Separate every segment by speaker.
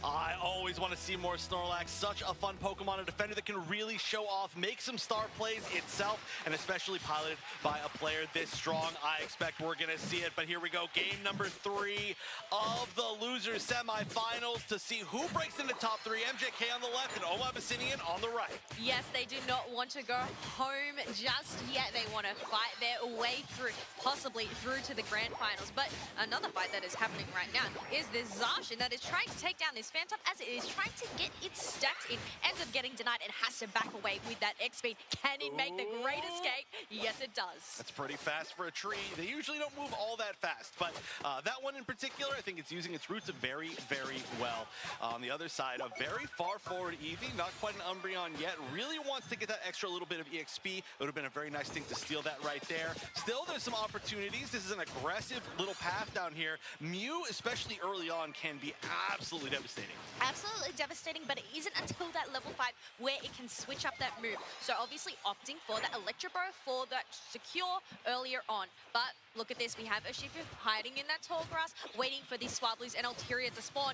Speaker 1: I always want to see more Snorlax. Such a fun Pokemon, a defender that can really show off, make some star plays itself, and especially piloted by a player this strong. I expect we're going to see it, but here we go. Game number 3 of the losers semifinals to see who breaks into top 3. MJK on the left and OMO ABYSSINIAN on the right.
Speaker 2: Yes, they do not want to go home just yet. They want to fight their way through, possibly through to the grand finals. But another fight that is happening right now is this Zacian that is trying to take down this Phantom as it is trying to get its stacks in. Ends up getting denied and has to back away with that X speed. Can it make the great escape? Yes, it does.
Speaker 1: That's pretty fast for a tree. They usually don't move all that fast, but that one in particular, I think it's using its roots very, very well. On the other side, a very far forward Eevee, not quite an Umbreon yet, really wants to get that extra little bit of EXP. It would have been a very nice thing to steal that right there. Still, there's some opportunities. This is an aggressive little path down here. Mew, especially early on, can be absolutely devastating.
Speaker 2: Absolutely devastating, but it isn't until that level 5 where it can switch up that move. So obviously opting for the Electrobro for that secure earlier on. But look at this, we have Urshifu hiding in that tall grass, waiting for these Swablues and Ulterior to spawn.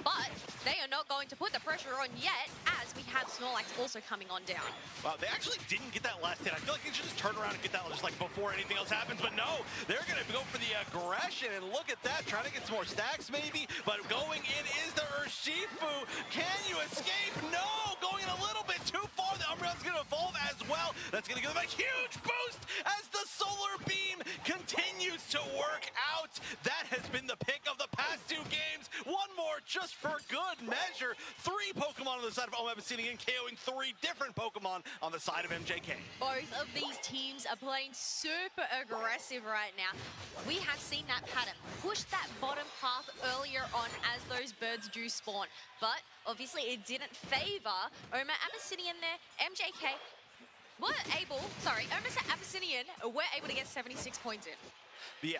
Speaker 2: But they are not going to put the pressure on yet, as we have Snorlax also coming on down.
Speaker 1: Wow, they actually didn't get that last hit. I feel like they should just turn around and get that just like before anything else happens, but no, they're gonna go for the aggression, and look at that, trying to get some more stacks maybe, but going in is the Urshifu. Can you escape? No, going a little bit too far. The Umbreon's gonna evolve as well. That's gonna give them a huge boost as the Solar Beam continues to work out. That has been the pick of the past 2 games. One more just for good measure. 3 Pokemon on the side of OMO ABYSSINIAN, KOing 3 different Pokemon on the side of MJK.
Speaker 2: Both of these teams are playing super aggressive right now. We have seen that pattern. Push that bottom path earlier on as those birds do spawn. But obviously it didn't favor OMO ABYSSINIAN there. MJK were able, OMO ABYSSINIAN were able to get 76 points in.
Speaker 1: Yeah,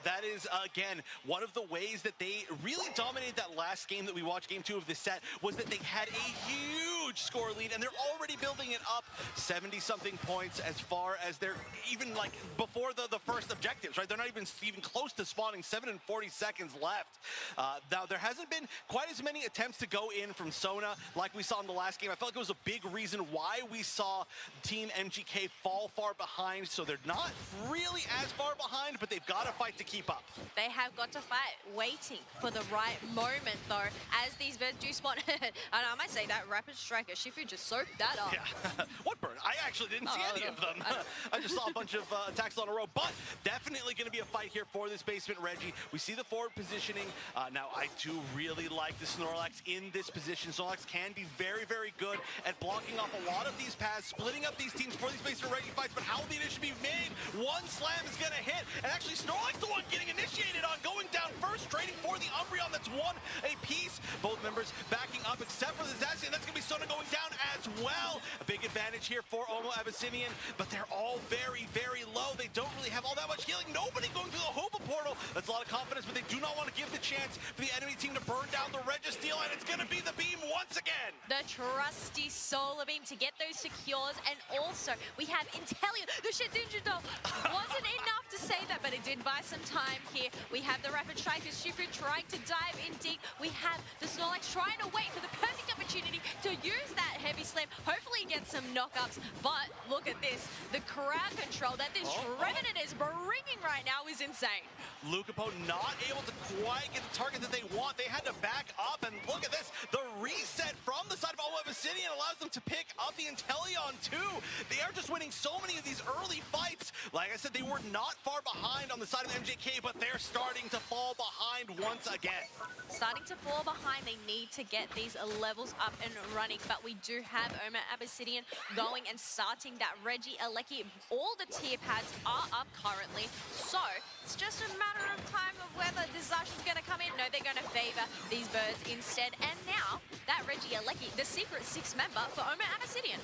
Speaker 1: that is, again, one of the ways that they really dominated that last game that we watched, game 2 of this set, was that they had a huge score lead, and they're already building it up 70-something points as far as they're even, like, before the first objectives, right? They're not even close to spawning, 7 and 40 seconds left. Now, there hasn't been quite as many attempts to go in from Sona like we saw in the last game. I felt like it was a big reason why we saw Team MGK fall far behind, so they're not really as far behind, but they've got to fight to keep up.
Speaker 2: They have got to fight, waiting for the right moment, though, as these birds do spawn. And I might say that Rapid Striker, Shifu just soaked that up.
Speaker 1: Yeah. What bird? I actually didn't see any of them. I just saw a bunch of attacks on a row, but definitely going to be a fight here for this basement Reggie. We see the forward positioning. Now, I do really like the Snorlax in this position. Snorlax can be very, very good at blocking off a lot of these paths, splitting up these teams for these basement Reggie fights, but how the initiative be made? One slam is going to hit, and actually Snorlax the one getting initiated on, going down first, trading for the Umbreon that's won a piece. Both members backing up except for the Zacian. That's going to be Sona going down as well. A big advantage here for OMO ABYSSINIAN, but they're all very, very low. They don't really have all that much healing. Nobody going through the Hoopa portal. That's a lot of confidence, but they do not want to give the chance for the enemy team to burn down the Registeel, and it's going to be the beam once again.
Speaker 2: The trusty Solar Beam to get those secures, and also we have Inteleon. The Shedinjito wasn't enough to say that, but it did buy some time here. We have the Rapid Striker, Shifu trying to dive in deep. We have the Snorlax trying to wait for the perfect opportunity to use that heavy slam. Hopefully get some knockups, but look at this. The crowd control that this Trevenant is bringing right now is insane.
Speaker 1: Lucapo not able to quite get the target that they want. They had to back up, and look at this. The reset from the side of OMO ABYSSINIAN allows them to pick up the Inteleon too. They are just winning so many of these early fights. Like I said, they were not far behind on the side of MJK, but they're starting to fall behind once again.
Speaker 2: Starting to fall behind, they need to get these levels up and running, but we do have OMO ABYSSINIAN going and starting that Reggie Alecki. All the tier pads are up currently, so it's just a matter of time of whether the Zacian's going to come in. No, they're going to favor these birds instead, and now that Reggie Alecki, the secret 6th member for OMO ABYSSINIAN.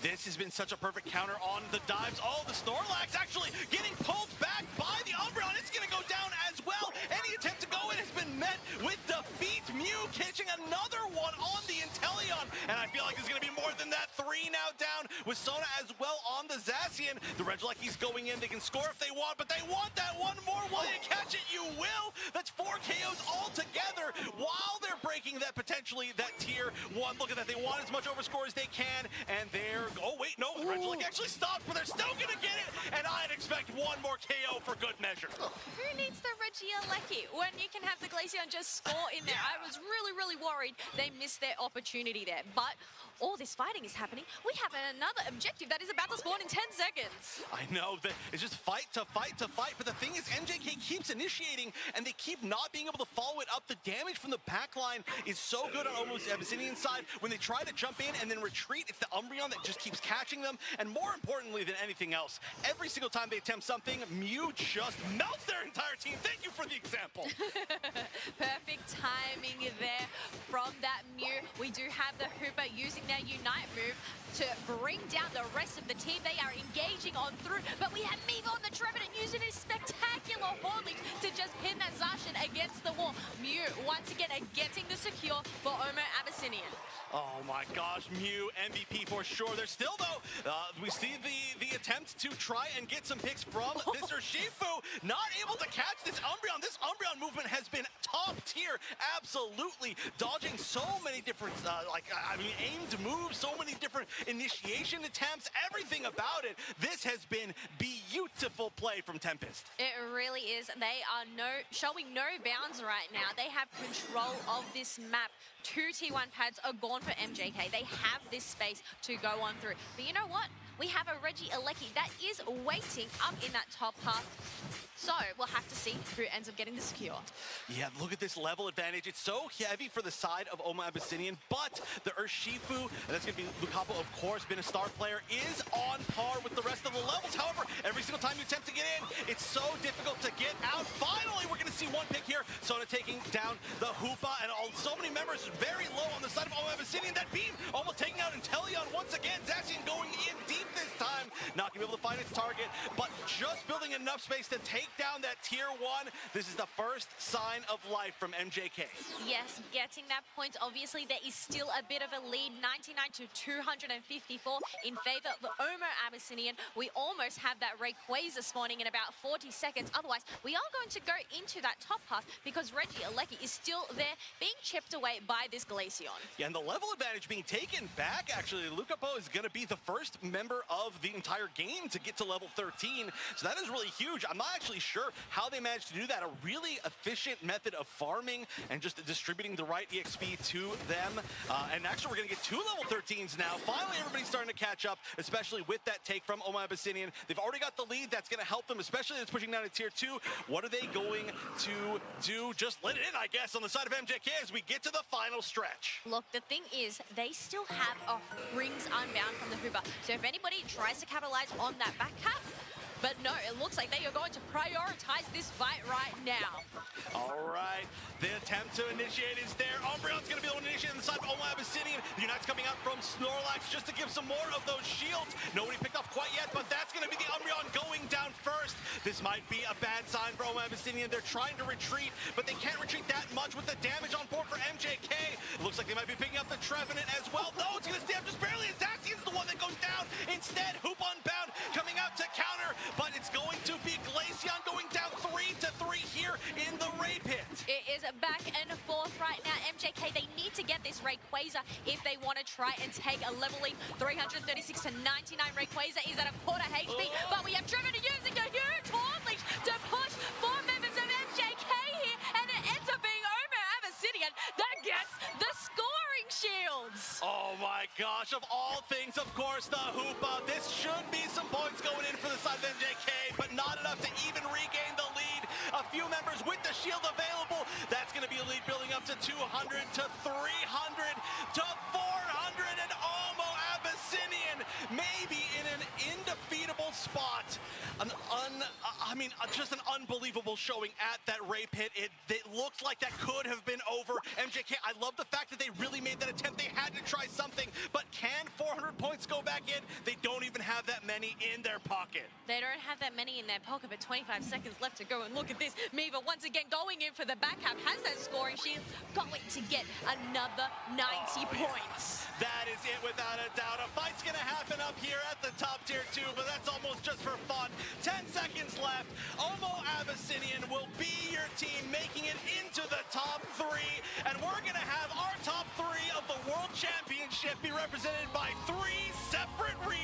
Speaker 1: This has been such a perfect counter on the dives. Oh, the Snorlax actually getting pulled back by the Umbreon. It's going to go down as well. Any attempt to go in has been met with defeat. Mew catching another one on the Inteleon. And I feel like it's going to be more than that. 3 now down with Sona as well on the Zacian. The Regilecki's going in. They can score if they want, but they want that one more. Will you catch it? You will. That's 4 KOs all together while they're breaking that that potentially that tier 1. Look at that. They want as much overscore as they can, and they're... Oh, wait, no. Regielec actually stopped, but they're still going to get it, and I'd expect one more KO for good measure.
Speaker 2: Who needs the Regielec when you can have the Glaceon just score in there? I was really, really worried they missed their opportunity there, but all this fighting is happening. We have another objective that is about to spawn in 10 seconds.
Speaker 1: I know that it's just fight to fight to fight, but the thing is MJK keeps initiating and they keep not being able to follow it up. The damage from the back line is so good on OMO's ABYSSINIAN side. When they try to jump in and then retreat, it's the Umbreon that just keeps catching them. And more importantly than anything else, every single time they attempt something, Mew just melts their entire team. Thank you for the example.
Speaker 2: Perfect timing there from that Mew. We do have the Hooper using their Unite move to bring down the rest of the team. They are engaging on through, but we have Mew on the Trevenant using his spectacular horn leech to just pin that Zacian against the wall. Mew once again getting the secure for OMO ABYSSINIAN.
Speaker 1: Oh my gosh, Mew MVP for sure. There's still though, we see the attempt to try and get some picks from this Urshifu, not able to catch this Umbreon. This Umbreon movement has been top tier, absolutely dodging so many different, aimed moves, so many different initiation attempts, everything about it. This has been beautiful play from Tempest.
Speaker 2: It really is. They are showing no bounds right now. They have control of this map. 2 T1 pads are gone for MJK. They have this space to go on through. But you know what? We have a Regielec that is waiting up in that top half. So we'll have to see who ends up getting the secure.
Speaker 1: Yeah, look at this level advantage. It's so heavy for the side of OMO ABYSSINIAN, but the Urshifu, and that's going to be Lucapo, of course, been a star player, is on par with the rest of the levels. However, every single time you attempt to get in, it's so difficult to get out. Finally, we're going to see one pick here. Sona taking down the Hoopa, and so many members very low on the side of OMO ABYSSINIAN. That beam almost taking out Inteleon once again. Zacian going in deep this time. Not going to be able to find its target, but just building enough space to take down that tier 1. This is the first sign of life from MJK.
Speaker 2: Yes, getting that point. Obviously, there is still a bit of a lead, 99 to 254 in favor of OMO ABYSSINIAN. We almost have that Rayquaza spawning in about 40 seconds. Otherwise, we are going to go into that top half because Regielec is still there being chipped away by this Glaceon.
Speaker 1: Yeah, and the level advantage being taken back, actually. Lucapo is going to be the first member of the entire game to get to level 13. So that is really huge. I'm not actually sure how they managed to do that. A really efficient method of farming and just distributing the right EXP to them. And actually, we're going to get 2 level 13s now. Finally, everybody's starting to catch up, especially with that take from OMO ABYSSINIAN. They've already got the lead. That's going to help them, especially as it's pushing down to tier 2. What are they going to do? Just let it in, I guess, on the side of MJK as we get to the final stretch.
Speaker 2: Look, the thing is, they still have rings unbound from the Hooper. So if anybody tries to capitalize on that back cap, but no, it looks like they are going to prioritize this fight right now.
Speaker 1: All right, the attempt to initiate is there. Umbreon's going to be able to initiate on the side of OMO ABYSSINIAN. The Unite's coming out from Snorlax just to give some more of those shields. Nobody picked up quite yet, but that's going to be the Umbreon going down first. This might be a bad sign for OMO ABYSSINIAN. They're trying to retreat, but they can't retreat that much with the damage on board for MJK. It looks like they might be picking up the Trevenant as well. No, it's going to stay up just barely. Zacian's the one that goes down. Instead, Hoop Unbound coming out to counter, but it's going to be Glaceon going down 3-3 here in the Ray Pit.
Speaker 2: It is back and forth right now. MJK, they need to get this Rayquaza if they want to try and take a leveling 336 to 99. Rayquaza is at a quarter HP, but we have Trevor using a huge horn leech to push 4 members of MJK here, and it ends up being OMO ABYSSINIAN that gets the scoring shields.
Speaker 1: Oh my gosh, of all things, of course, the Hoopa. This should be some points going in for the side of MJK, but not enough to even regain the lead. A few members with the shield available. That's going to be a lead building up to 200 to 300 to 400, and OMO ABYSSINIAN maybe in an indefeatable spot. Just an unbelievable showing at that Ray Pit. It looked like that could have been over. MJK, I love the fact that they really made that attempt. They had to try something, but can 400 points go back in? They don't even have that many in their pocket.
Speaker 2: They don't have that many in their pocket, but 25 seconds left to go. And look at this. Miva once again going in for the back half. Has that scoring shield. Going to get another 90 points.
Speaker 1: That is it without a doubt. A fight's going to happen up here at the top tier 2, but that's almost just for fun. 10 seconds left. OMO ABYSSINIAN will be your team making it into the top 3, and we're going to have our World Championship be represented by 3